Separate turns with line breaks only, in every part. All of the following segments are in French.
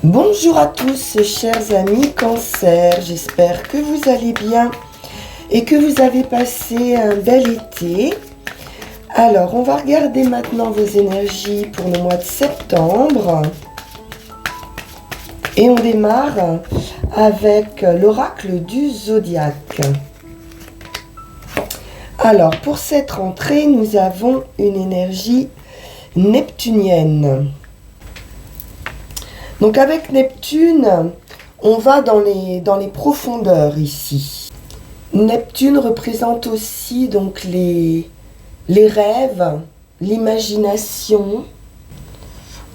Bonjour à tous, chers amis Cancer, j'espère que vous allez bien et que vous avez passé un bel été. Alors, on va regarder maintenant vos énergies pour le mois de septembre. Et on démarre avec l'oracle du zodiaque. Alors, pour cette rentrée, nous avons une énergie neptunienne. Donc avec Neptune, on va dans les profondeurs ici. Neptune représente aussi donc les rêves, l'imagination.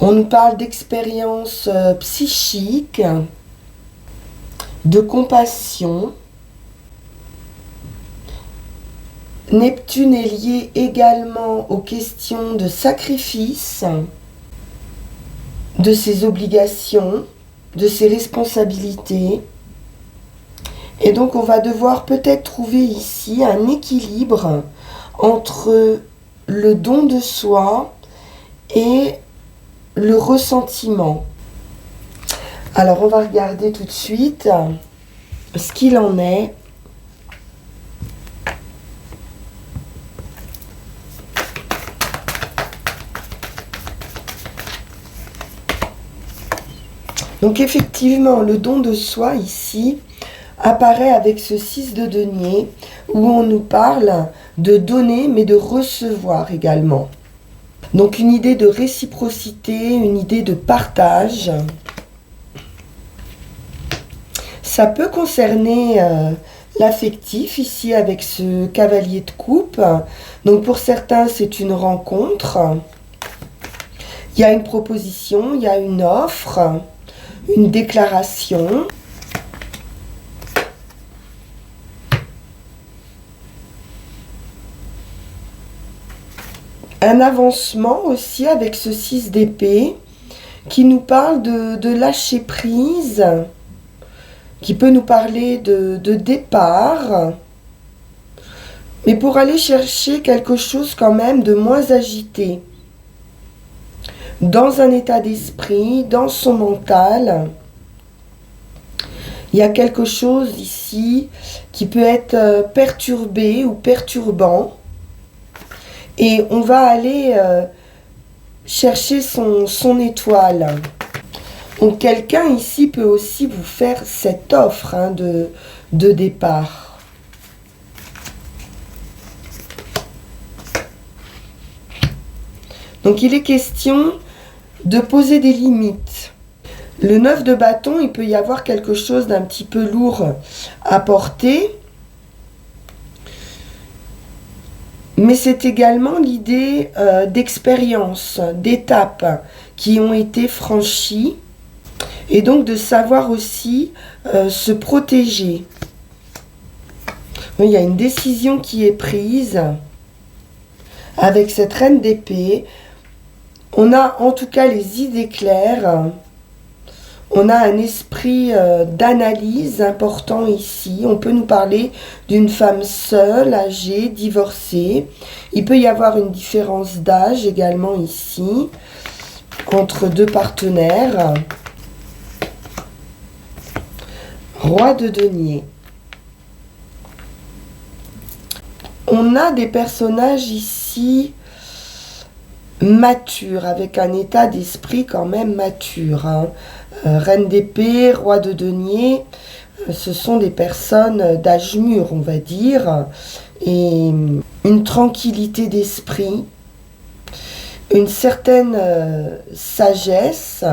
On nous parle d'expériences psychiques, de compassion. Neptune est lié également aux questions de sacrifice, de ses obligations, de ses responsabilités. Et donc on va devoir peut-être trouver ici un équilibre entre le don de soi et le ressentiment. Alors on va regarder tout de suite ce qu'il en est. Donc effectivement, le don de soi ici apparaît avec ce 6 de denier où on nous parle de donner mais de recevoir également. Donc une idée de réciprocité, une idée de partage. Ça peut concerner l'affectif ici avec ce cavalier de coupe. Donc pour certains c'est une rencontre. Il y a une proposition, il y a une offre. Une déclaration. Un avancement aussi avec ce 6 d'épée qui nous parle de lâcher prise, qui peut nous parler de départ, mais pour aller chercher quelque chose quand même de moins agité. Dans un état d'esprit, dans son mental, il y a quelque chose ici qui peut être perturbé ou perturbant. Et on va aller chercher son étoile. Donc quelqu'un ici peut aussi vous faire cette offre de départ. Donc il est question de poser des limites. Le 9 de bâton, il peut y avoir quelque chose d'un petit peu lourd à porter. Mais c'est également l'idée d'expérience, d'étapes qui ont été franchies. Et donc de savoir aussi se protéger. Il y a une décision qui est prise avec cette reine d'épée. On a en tout cas les idées claires. On a un esprit d'analyse important ici. On peut nous parler d'une femme seule, âgée, divorcée. Il peut y avoir une différence d'âge également ici, entre deux partenaires. Roi de denier. On a des personnages ici matures, avec un état d'esprit quand même mature. Reine d'épée, roi de denier, ce sont des personnes d'âge mûr, on va dire, et une tranquillité d'esprit, une certaine sagesse.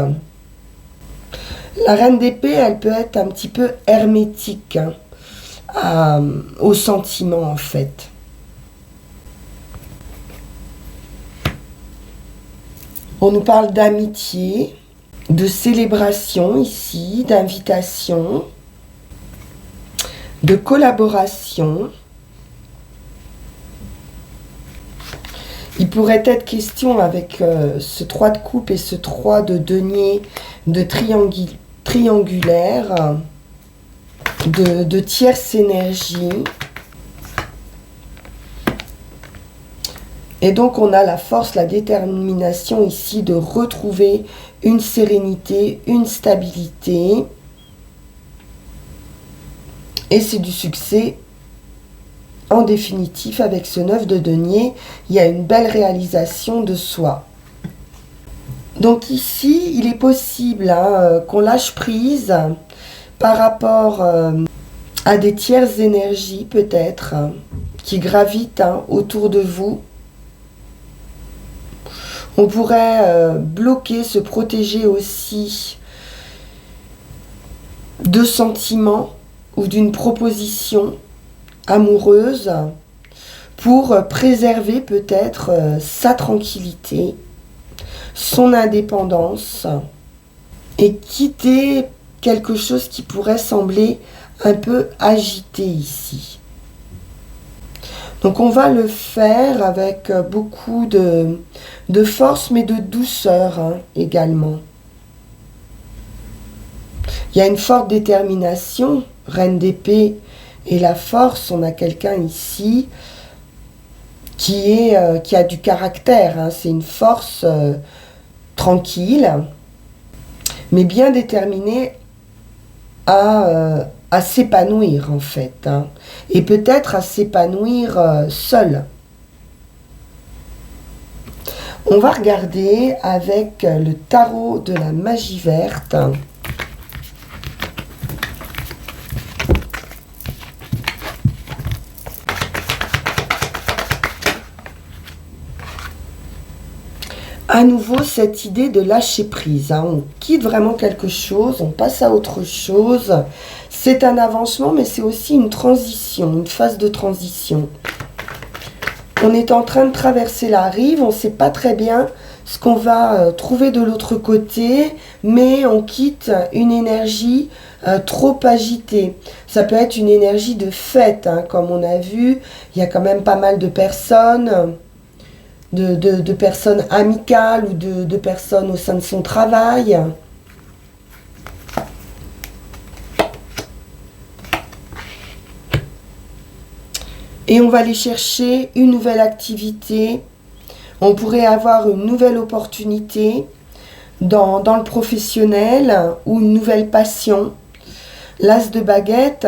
La reine d'épée, elle peut être un petit peu hermétique aux sentiments en fait. On nous parle d'amitié, de célébration ici, d'invitation, de collaboration. Il pourrait être question avec ce 3 de coupe et ce 3 de denier de triangulaire, de tierce énergie. Et donc on a la force, la détermination ici de retrouver une sérénité, une stabilité. Et c'est du succès. En définitive, avec ce 9 de denier, il y a une belle réalisation de soi. Donc ici, il est possible qu'on lâche prise par rapport à des tierces énergies peut-être qui gravitent autour de vous. On pourrait bloquer, se protéger aussi de sentiments ou d'une proposition amoureuse pour préserver peut-être sa tranquillité, son indépendance et quitter quelque chose qui pourrait sembler un peu agité ici. Donc on va le faire avec beaucoup de force mais de douceur également. Il y a une forte détermination, reine d'épée et la force, on a quelqu'un ici qui a du caractère, c'est une force tranquille, mais bien déterminée à s'épanouir en fait, et peut-être à s'épanouir seul. On va regarder avec le tarot de la magie verte. À nouveau, cette idée de lâcher prise. On quitte vraiment quelque chose, on passe à autre chose. C'est un avancement, mais c'est aussi une transition, une phase de transition. On est en train de traverser la rive, on ne sait pas très bien ce qu'on va trouver de l'autre côté, mais on quitte une énergie trop agitée. Ça peut être une énergie de fête, comme on a vu, il y a quand même pas mal de personnes... De personnes amicales ou de personnes au sein de son travail. Et on va aller chercher une nouvelle activité. On pourrait avoir une nouvelle opportunité dans le professionnel ou une nouvelle passion. L'as de baguette,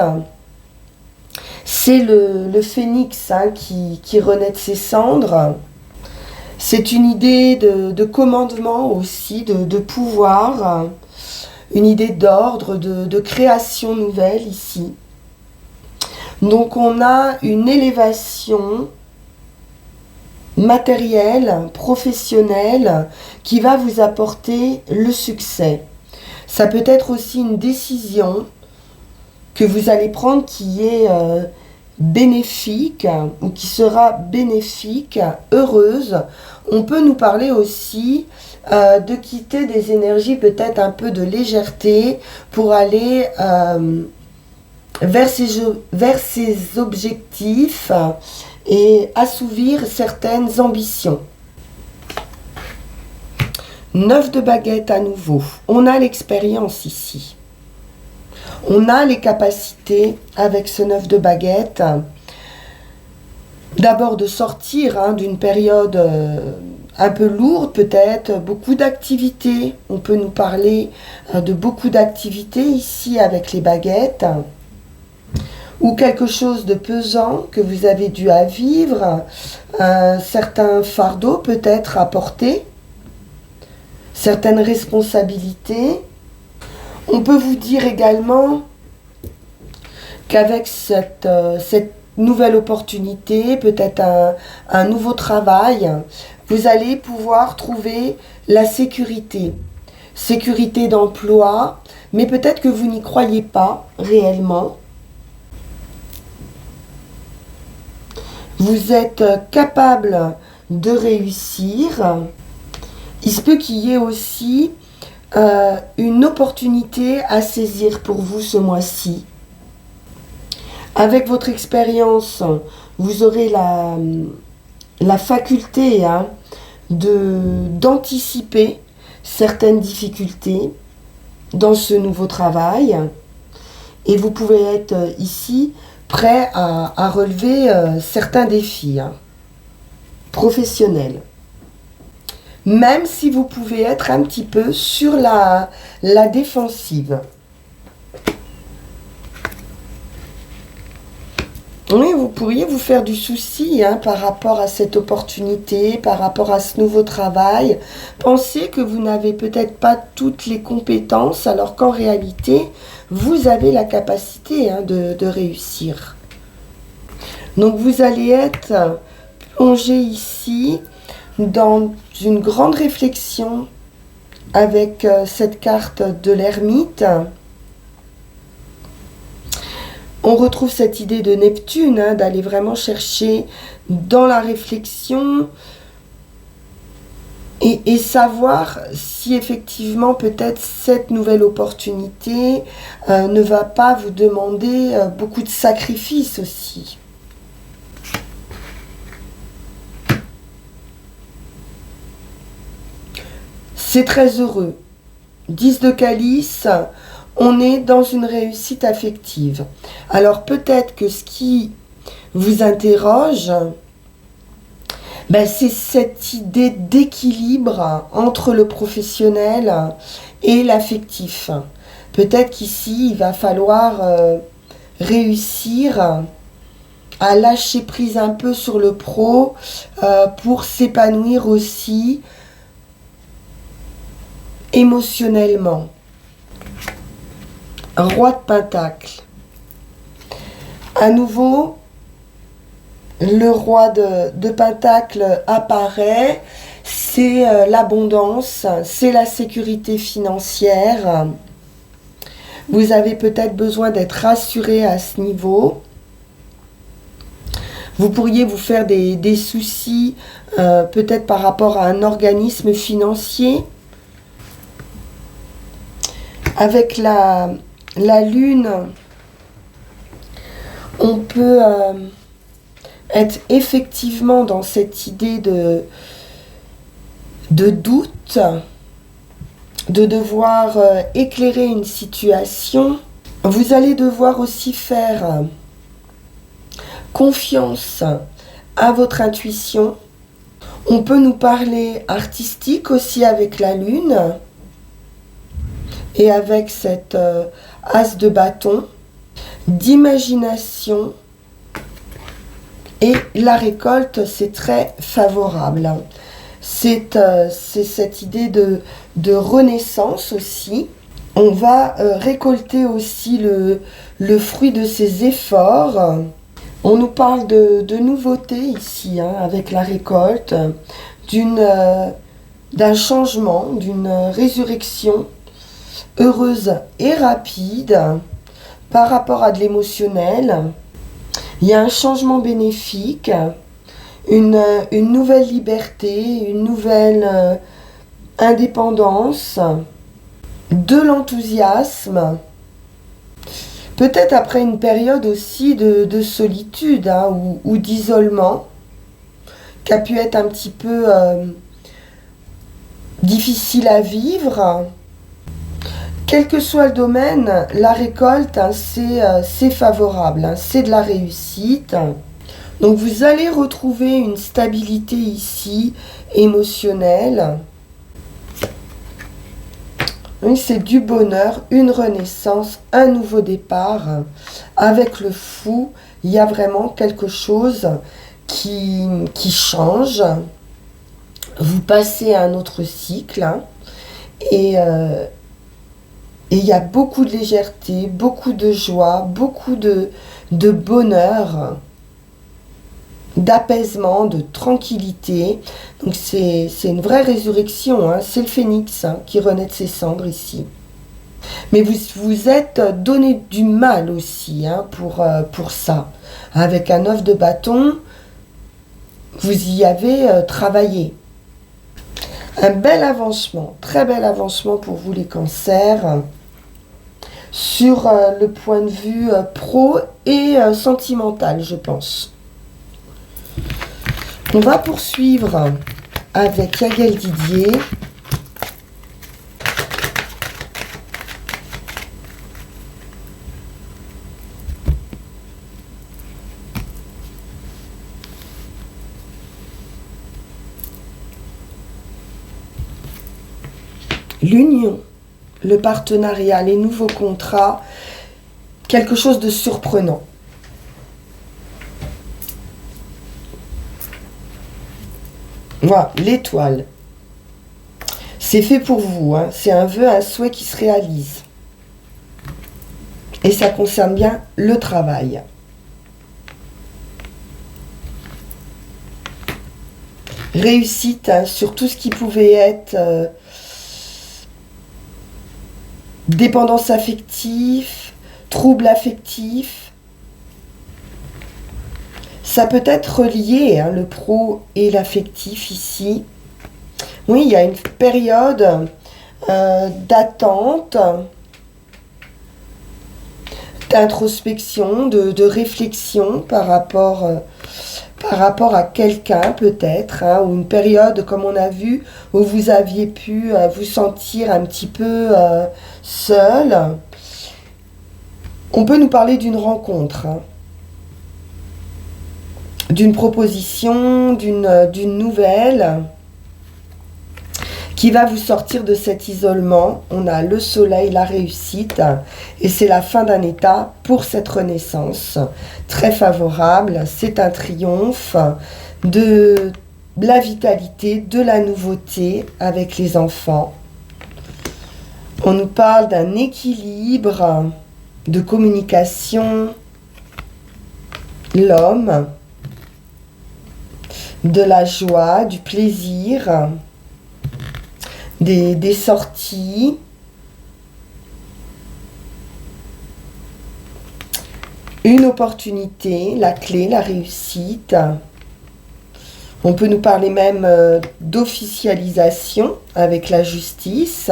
c'est le phénix qui renaît de ses cendres. C'est une idée de commandement aussi, de pouvoir, une idée d'ordre, de création nouvelle ici. Donc on a une élévation matérielle, professionnelle, qui va vous apporter le succès. Ça peut être aussi une décision que vous allez prendre qui est bénéfique ou qui sera bénéfique, heureuse. On peut nous parler aussi de quitter des énergies peut-être un peu de légèreté pour aller vers ses objectifs et assouvir certaines ambitions. 9 de baguette à nouveau. On a l'expérience ici. On a les capacités avec ce 9 de baguette. D'abord de sortir d'une période un peu lourde peut-être, beaucoup d'activités. On peut nous parler de beaucoup d'activités ici avec les baguettes. Ou quelque chose de pesant que vous avez dû à vivre, certains fardeaux peut-être à porter, certaines responsabilités. On peut vous dire également qu'avec cette nouvelle opportunité, peut-être un nouveau travail, vous allez pouvoir trouver la sécurité. Sécurité d'emploi, mais peut-être que vous n'y croyez pas réellement. Vous êtes capable de réussir. Il se peut qu'il y ait aussi une opportunité à saisir pour vous ce mois-ci. Avec votre expérience, vous aurez la faculté d'anticiper certaines difficultés dans ce nouveau travail. Et vous pouvez être ici prêt à relever certains défis professionnel. Même si vous pouvez être un petit peu sur la défensive. Oui, vous pourriez vous faire du souci par rapport à cette opportunité, par rapport à ce nouveau travail. Pensez que vous n'avez peut-être pas toutes les compétences, alors qu'en réalité, vous avez la capacité de réussir. Donc vous allez être plongé ici dans une grande réflexion avec cette carte de l'ermite. On retrouve cette idée de Neptune, d'aller vraiment chercher dans la réflexion et savoir si effectivement peut-être cette nouvelle opportunité ne va pas vous demander beaucoup de sacrifices aussi. C'est très heureux. 10 de calice. On est dans une réussite affective. Alors peut-être que ce qui vous interroge, c'est cette idée d'équilibre entre le professionnel et l'affectif. Peut-être qu'ici, il va falloir réussir à lâcher prise un peu sur le pro pour s'épanouir aussi émotionnellement. Roi de Pentacle. À nouveau, le roi de Pentacle apparaît. C'est l'abondance, c'est la sécurité financière. Vous avez peut-être besoin d'être rassuré à ce niveau. Vous pourriez vous faire des soucis peut-être par rapport à un organisme financier. Avec la lune, on peut être effectivement dans cette idée de doute, de devoir éclairer une situation. Vous allez devoir aussi faire confiance à votre intuition. On peut nous parler artistique aussi avec la lune. Et avec cette as de bâton, d'imagination, et la récolte, c'est très favorable. C'est cette idée de renaissance aussi. On va récolter aussi le fruit de ses efforts. On nous parle de nouveautés ici, avec la récolte, d'un changement, d'une résurrection heureuse et rapide par rapport à de l'émotionnel. Il y a un changement bénéfique, une nouvelle liberté, une nouvelle indépendance, de l'enthousiasme. Peut-être après une période aussi de solitude ou d'isolement qui a pu être un petit peu difficile à vivre. Quel que soit le domaine, la récolte, c'est favorable, c'est de la réussite. Donc vous allez retrouver une stabilité ici, émotionnelle. Oui, c'est du bonheur, une renaissance, un nouveau départ. Avec le fou, il y a vraiment quelque chose qui change. Vous passez à un autre cycle et il y a beaucoup de légèreté, beaucoup de joie, beaucoup de bonheur, d'apaisement, de tranquillité. Donc c'est une vraie résurrection, c'est le phénix qui renaît de ses cendres ici. Mais vous êtes donné du mal aussi pour ça. Avec un 9 de bâton, vous y avez travaillé. Un bel avancement, très bel avancement pour vous les cancers. Sur le point de vue pro et sentimental, je pense. On va poursuivre avec Yael Didier. l'union, le partenariat, les nouveaux contrats, quelque chose de surprenant. Voilà, l'étoile. C'est fait pour vous, hein. C'est un vœu, un souhait qui se réalise. Et ça concerne bien le travail. Réussite, hein, sur tout ce qui pouvait être dépendance affective, trouble affectif. Ça peut être relié, hein, le pro et l'affectif ici. Oui, il y a une période d'attente, d'introspection, de réflexion par rapport à quelqu'un peut-être, hein, ou une période, comme on a vu, où vous aviez pu vous sentir un petit peu seul. On peut nous parler d'une rencontre, hein, d'une proposition, d'une nouvelle qui va vous sortir de cet isolement. On a le soleil, la réussite, et c'est la fin d'un état pour cette renaissance. Très favorable, c'est un triomphe de la vitalité, de la nouveauté avec les enfants. On nous parle d'un équilibre, de communication, l'homme, de la joie, du plaisir, des sorties, une opportunité, la clé, la réussite. On peut nous parler même d'officialisation avec la justice.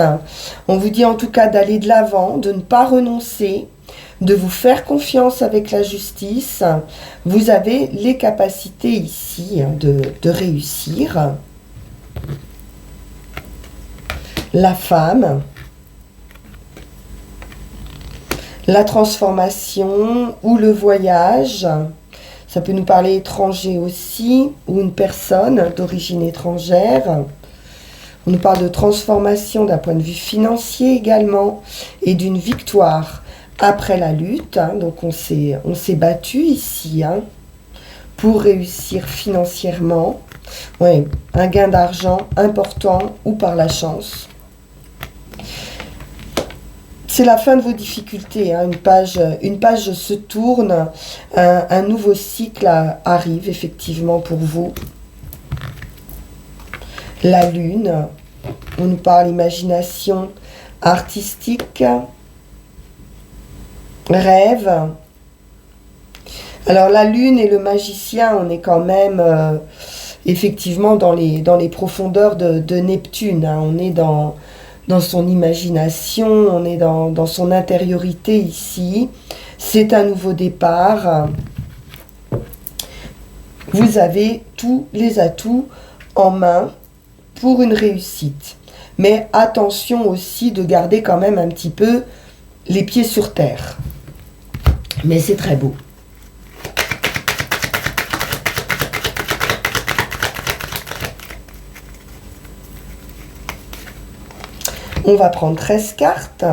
On vous dit en tout cas d'aller de l'avant, de ne pas renoncer, de vous faire confiance avec la justice. Vous avez les capacités ici de réussir. La femme, la transformation ou le voyage. Ça peut nous parler étranger aussi, ou une personne d'origine étrangère. On nous parle de transformation d'un point de vue financier également, et d'une victoire après la lutte. Hein. Donc on s'est battu ici, hein, pour réussir financièrement. Ouais, un gain d'argent important ou par la chance. C'est la fin de vos difficultés, hein. Une page se tourne, un nouveau cycle arrive effectivement pour vous. La lune, on nous parle imagination artistique, rêve. Alors la lune et le magicien, on est quand même effectivement dans les profondeurs de Neptune, hein. On est dans son imagination, on est dans son intériorité ici. C'est un nouveau départ. Vous avez tous les atouts en main pour une réussite. Mais attention aussi de garder quand même un petit peu les pieds sur terre. Mais c'est très beau. On va prendre 13 cartes.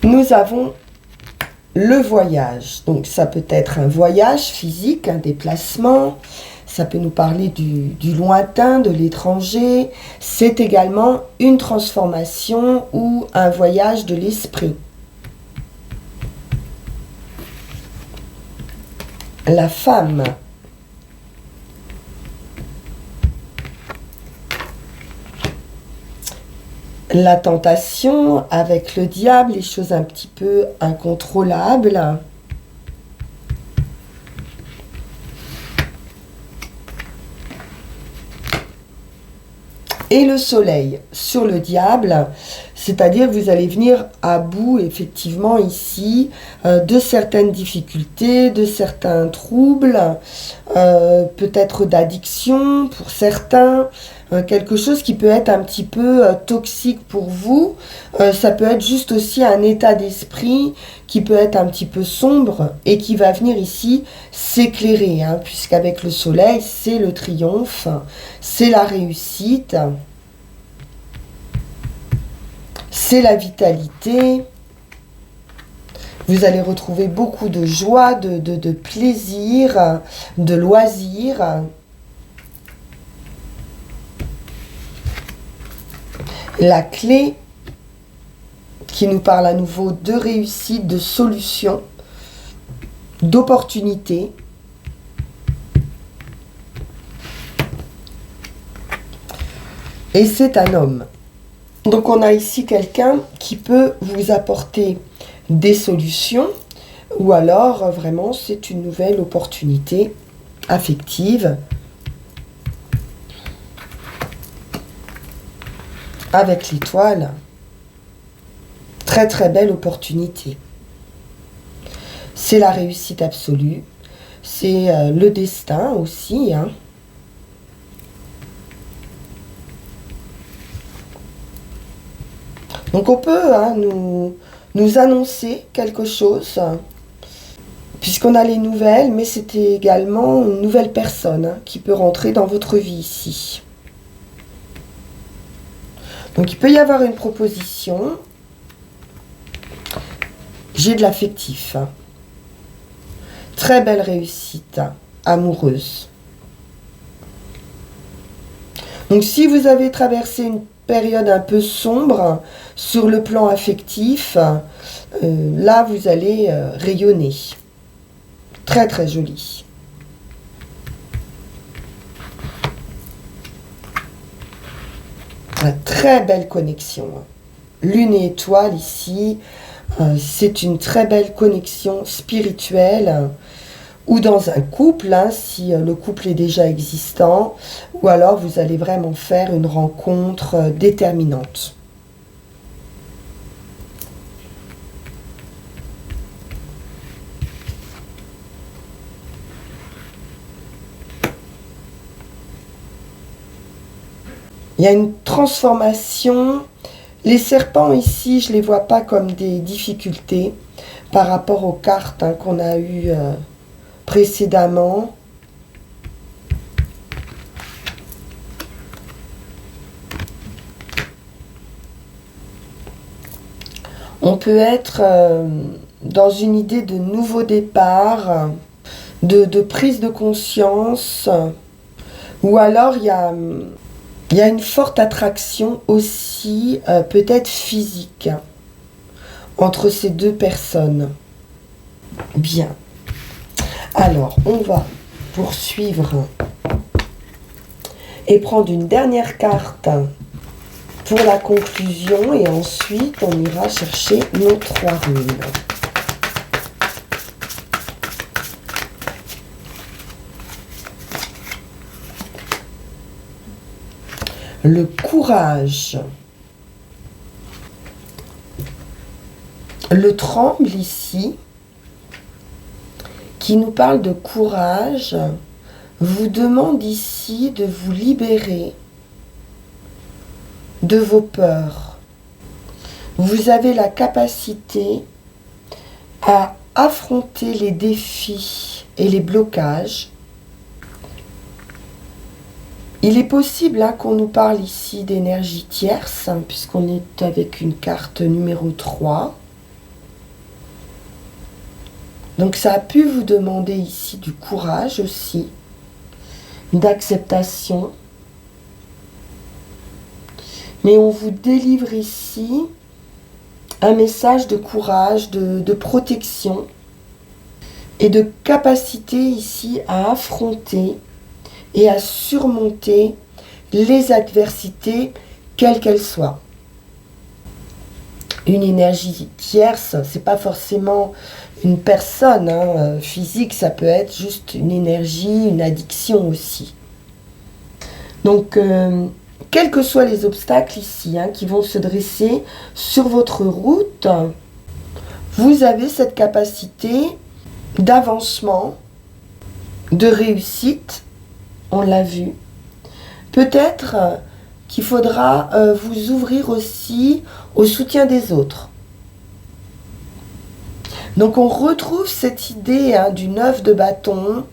Nous avons le voyage. Donc ça peut être un voyage physique, un déplacement. Ça peut nous parler du lointain, de l'étranger. C'est également une transformation ou un voyage de l'esprit. La femme. La tentation avec le diable, les choses un petit peu incontrôlables. Et le soleil sur le diable, c'est-à-dire que vous allez venir à bout effectivement ici de certaines difficultés, de certains troubles, peut-être d'addiction pour certains, quelque chose qui peut être un petit peu toxique pour vous. Ça peut être juste aussi un état d'esprit qui peut être un petit peu sombre et qui va venir ici s'éclairer, hein, puisqu'avec le soleil, c'est le triomphe, c'est la réussite, c'est la vitalité. Vous allez retrouver beaucoup de joie, de plaisir, de loisirs. La clé qui nous parle à nouveau de réussite, de solution, d'opportunité. Et c'est un homme. Donc on a ici quelqu'un qui peut vous apporter des solutions, ou alors vraiment c'est une nouvelle opportunité affective avec l'étoile. Très très belle opportunité. C'est la réussite absolue, c'est le destin aussi, hein. Donc on peut, hein, nous annoncer quelque chose, puisqu'on a les nouvelles, mais c'était également une nouvelle personne, hein, qui peut rentrer dans votre vie ici. Donc il peut y avoir une proposition. J'ai de l'affectif. Très belle réussite amoureuse. Donc si vous avez traversé une période un peu sombre sur le plan affectif, là vous allez rayonner. Très très joli. Une très belle connexion. Lune et étoile ici, c'est une très belle connexion spirituelle, ou dans un couple, hein, si le couple est déjà existant, ou alors vous allez vraiment faire une rencontre déterminante. Il y a une transformation. Les serpents ici, je ne les vois pas comme des difficultés par rapport aux cartes, hein, qu'on a eues précédemment. On peut être dans une idée de nouveau départ, de prise de conscience, ou alors il y a une forte attraction aussi, peut-être physique, entre ces deux personnes. Bien. Alors, on va poursuivre et prendre une dernière carte pour la conclusion, et ensuite on ira chercher nos 3 runes. Le courage. Le tremble ici, qui nous parle de courage, vous demande ici de vous libérer de vos peurs. Vous avez la capacité à affronter les défis et les blocages. Il est possible, hein, qu'on nous parle ici d'énergie tierce, hein, puisqu'on est avec une carte numéro 3. Donc ça a pu vous demander ici du courage aussi, d'acceptation. Mais on vous délivre ici un message de courage, de protection et de capacité ici à affronter et à surmonter les adversités, quelles qu'elles soient. Une énergie tierce, c'est pas forcément une personne, hein, physique, ça peut être juste une énergie, une addiction aussi. Donc, quels que soient les obstacles ici, hein, qui vont se dresser sur votre route, vous avez cette capacité d'avancement, de réussite, on l'a vu, Peut-être qu'il faudra vous ouvrir aussi au soutien des autres. Donc on retrouve cette idée du 9 de bâton,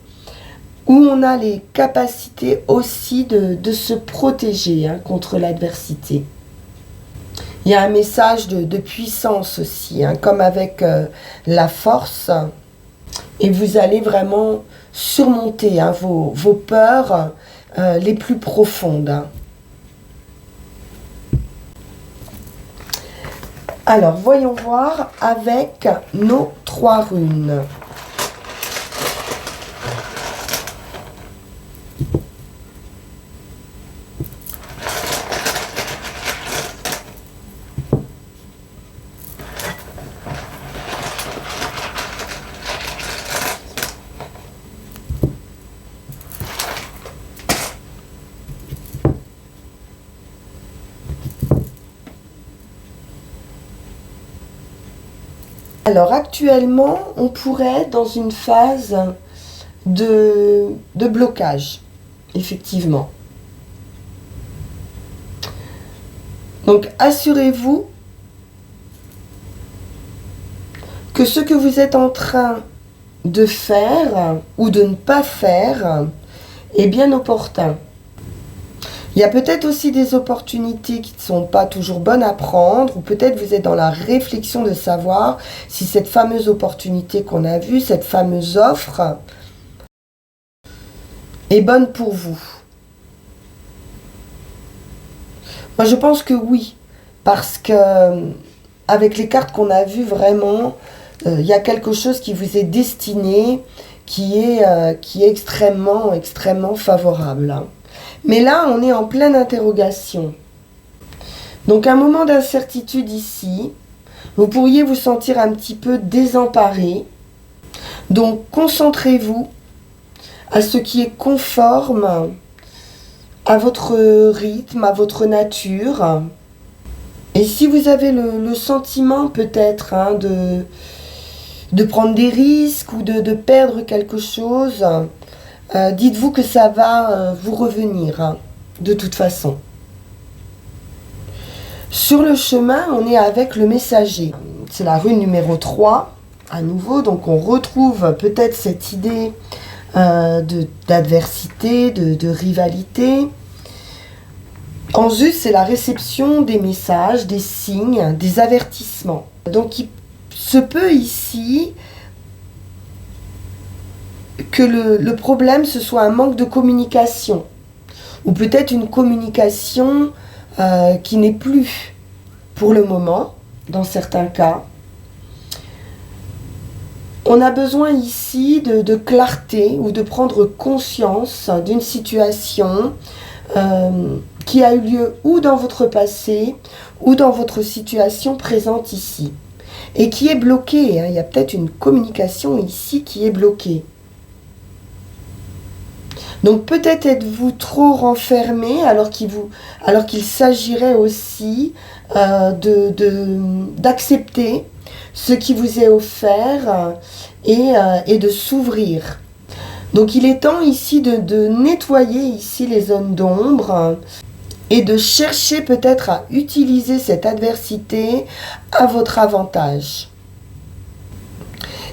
où on a les capacités aussi de se protéger contre l'adversité. Il y a un message de puissance aussi, comme avec la force. Et vous allez vraiment surmonter vos peurs les plus profondes. Alors, voyons voir avec nos 3 runes. Alors actuellement, on pourrait être dans une phase de blocage, effectivement. Donc assurez-vous que ce que vous êtes en train de faire ou de ne pas faire est bien opportun. Il y a peut-être aussi des opportunités qui ne sont pas toujours bonnes à prendre, ou peut-être vous êtes dans la réflexion de savoir si cette fameuse opportunité qu'on a vue, cette fameuse offre, est bonne pour vous. Moi je pense que oui, parce que avec les cartes qu'on a vues vraiment, il y a quelque chose qui vous est destiné, qui est extrêmement, extrêmement favorable. Mais là, on est en pleine interrogation. Donc, un moment d'incertitude ici. Vous pourriez vous sentir un petit peu désemparé. Donc, concentrez-vous à ce qui est conforme à votre rythme, à votre nature. Et si vous avez le sentiment peut-être de prendre des risques ou de perdre quelque chose, dites-vous que ça va vous revenir, de toute façon. Sur le chemin, on est avec le messager. C'est la rune numéro 3, à nouveau. Donc on retrouve peut-être cette idée d'adversité, de rivalité. En juste, c'est la réception des messages, des signes, des avertissements. Donc il se peut ici que le problème, ce soit un manque de communication. Ou peut-être une communication qui n'est plus pour le moment, dans certains cas. On a besoin ici de clarté ou de prendre conscience d'une situation qui a eu lieu ou dans votre passé ou dans votre situation présente ici. Et qui est bloquée. Il y a peut-être une communication ici qui est bloquée. Donc peut-être êtes-vous trop renfermé alors qu'il s'agirait aussi d'accepter ce qui vous est offert et de s'ouvrir. Donc il est temps ici de nettoyer ici les zones d'ombre et de chercher peut-être à utiliser cette adversité à votre avantage.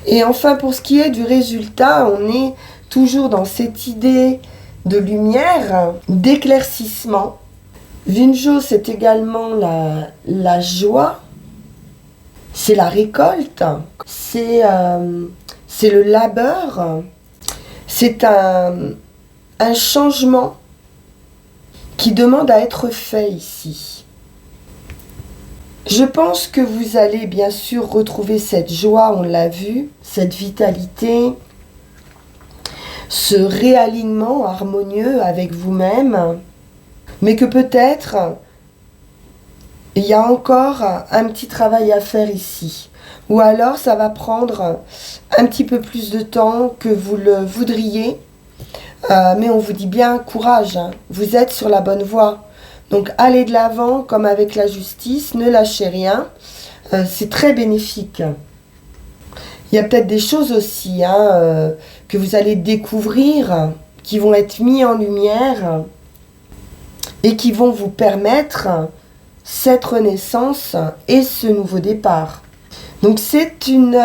Et enfin, pour ce qui est du résultat, on est toujours dans cette idée de lumière, d'éclaircissement. Vinjo, c'est également la joie, c'est la récolte, c'est le labeur, c'est un changement qui demande à être fait ici. Je pense que vous allez bien sûr retrouver cette joie, on l'a vu, cette vitalité, ce réalignement harmonieux avec vous-même, mais que peut-être il y a encore un petit travail à faire ici. Ou alors ça va prendre un petit peu plus de temps que vous le voudriez, mais on vous dit bien courage, vous êtes sur la bonne voie. Donc allez de l'avant comme avec la justice, ne lâchez rien, c'est très bénéfique. Il y a peut-être des choses aussi que vous allez découvrir, qui vont être mis en lumière. et qui vont vous permettre cette renaissance et ce nouveau départ. Donc c'est une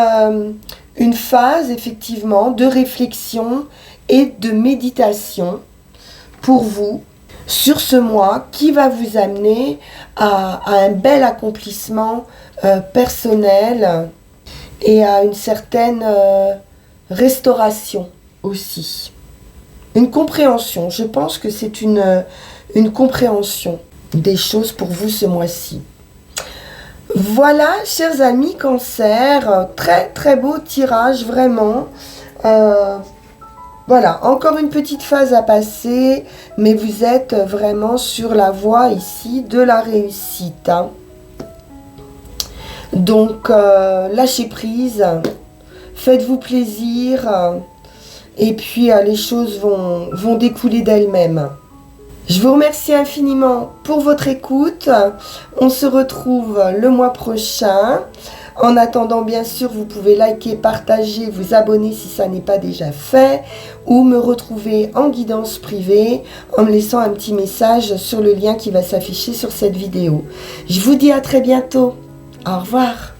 phase effectivement de réflexion et de méditation pour vous sur ce mois qui va vous amener à un bel accomplissement personnel et à une certaine restauration aussi. Une compréhension, je pense que c'est une compréhension des choses pour vous ce mois-ci. Voilà, chers amis Cancer, très très beau tirage, vraiment. Voilà, encore une petite phase à passer, mais vous êtes vraiment sur la voie ici de la réussite. Hein. Donc, lâchez prise, faites-vous plaisir, et puis les choses vont découler d'elles-mêmes. Je vous remercie infiniment pour votre écoute. On se retrouve le mois prochain. En attendant, bien sûr, vous pouvez liker, partager, vous abonner si ça n'est pas déjà fait, ou me retrouver en guidance privée en me laissant un petit message sur le lien qui va s'afficher sur cette vidéo. Je vous dis à très bientôt. Au revoir.